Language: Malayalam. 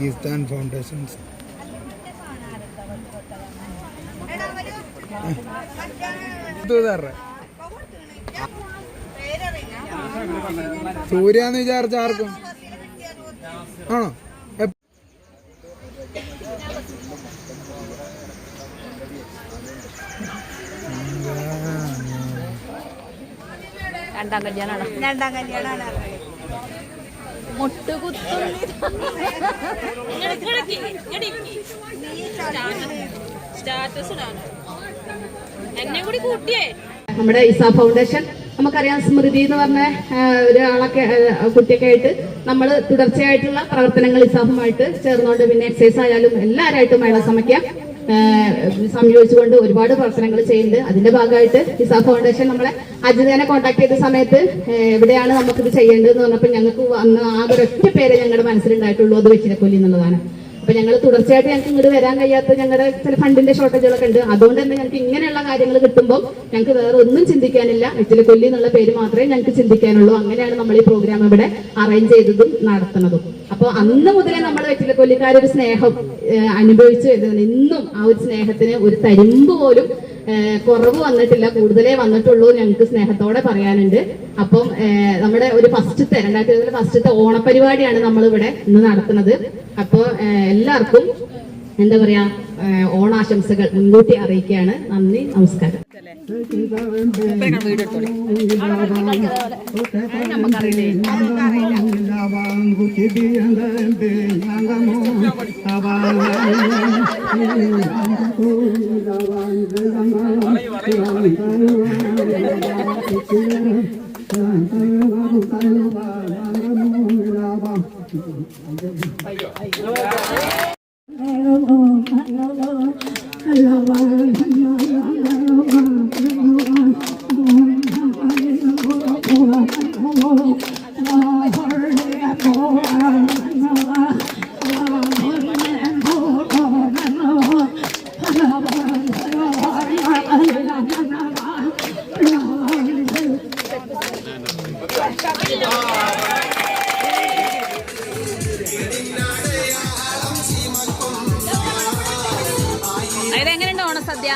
Gift and foundations. സൂര്യാന്ന് വിചാരിച്ച ആർക്കും ആണോ? രണ്ടാം കല്യാണാണ്. നമ്മുടെ ഇസ ഫൗണ്ടേഷൻ നമുക്കറിയാം, സ്മൃതി എന്ന് പറഞ്ഞ ഒരാളൊക്കെ കുട്ടിയൊക്കെ ആയിട്ട് നമ്മൾ തുടർച്ചയായിട്ടുള്ള പ്രവർത്തനങ്ങൾ ഇസാഫുമായിട്ട് ചേർന്നുകൊണ്ട്, പിന്നെ എക്സസൈസ് ആയാലും എല്ലാവരായിട്ടും മഹിളാ സമാഖ്യ സംയോജിച്ചുകൊണ്ട് ഒരുപാട് പ്രവർത്തനങ്ങൾ ചെയ്യുന്നുണ്ട്. അതിന്റെ ഭാഗമായിട്ട് ഇസ ഫൗണ്ടേഷൻ നമ്മളെ അജിതനെ കോൺടാക്ട് ചെയ്ത സമയത്ത് എവിടെയാണ് നമുക്കിത് ചെയ്യേണ്ടതെന്ന് പറഞ്ഞപ്പോൾ ഞങ്ങൾക്ക് അന്ന് ആകെ ഒരൊറ്റ പേര് ഞങ്ങളുടെ മനസ്സിലുണ്ടായിട്ടുള്ളൂ, അത് വെച്ചിരക്കൊല്ലി എന്നുള്ളതാണ്. അപ്പൊ ഞങ്ങൾ തുടർച്ചയായിട്ട് ഞങ്ങൾക്ക് ഇങ്ങോട്ട് വരാൻ കഴിയാത്ത ഞങ്ങളുടെ ചില ഫണ്ടിന്റെ ഷോർട്ടേജുകളൊക്കെ ഉണ്ട്. അതുകൊണ്ട് തന്നെ ഞങ്ങൾക്ക് ഇങ്ങനെയുള്ള കാര്യങ്ങൾ കിട്ടുമ്പോൾ ഞങ്ങൾക്ക് വേറെ ഒന്നും ചിന്തിക്കാനില്ല, വെച്ചിലക്കൊല്ലി എന്നുള്ള പേര് മാത്രമേ ഞങ്ങൾക്ക് ചിന്തിക്കാനുള്ളൂ. അങ്ങനെയാണ് നമ്മൾ ഈ പ്രോഗ്രാം ഇവിടെ അറേഞ്ച് ചെയ്തതും നടത്തുന്നതും. അപ്പോൾ അന്ന് മുതലേ നമ്മൾ വെച്ചിലക്കൊല്ലിക്കാരൊരു സ്നേഹം അനുഭവിച്ചു വരുന്നത്. ഇന്നും ആ ഒരു സ്നേഹത്തിന് ഒരു തരിമ്പ് പോലും കുറവ് വന്നിട്ടില്ല, കൂടുതലേ വന്നിട്ടുള്ളൂ. ഞങ്ങൾക്ക് സ്നേഹത്തോടെ പറയാനുണ്ട്. അപ്പം നമ്മുടെ ഒരു 2020 ഫസ്റ്റത്തെ ഓണപരിപാടിയാണ് നമ്മൾ ഇവിടെ ഇന്ന് നടത്തുന്നത്. അപ്പോൾ എല്ലാവർക്കും എന്താ പറയാ, ഓണാശംസകൾ മുൻകൂട്ടി അറിയിക്കുകയാണ്. നന്ദി, നമസ്കാരം. ഇതെങ്ങനെയുണ്ട് ഓണസദ്യ?